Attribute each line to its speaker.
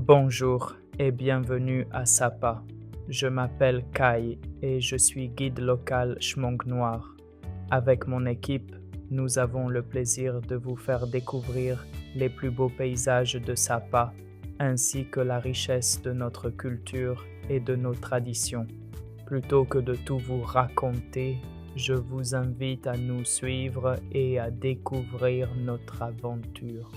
Speaker 1: Bonjour et bienvenue à Sapa. Je m'appelle Kai et je suis guide local Hmong noir. Avec mon équipe, nous avons le plaisir de vous faire découvrir les plus beaux paysages de Sapa, ainsi que la richesse de notre culture et de nos traditions. Plutôt que de tout vous raconter, je vous invite à nous suivre et à découvrir notre aventure.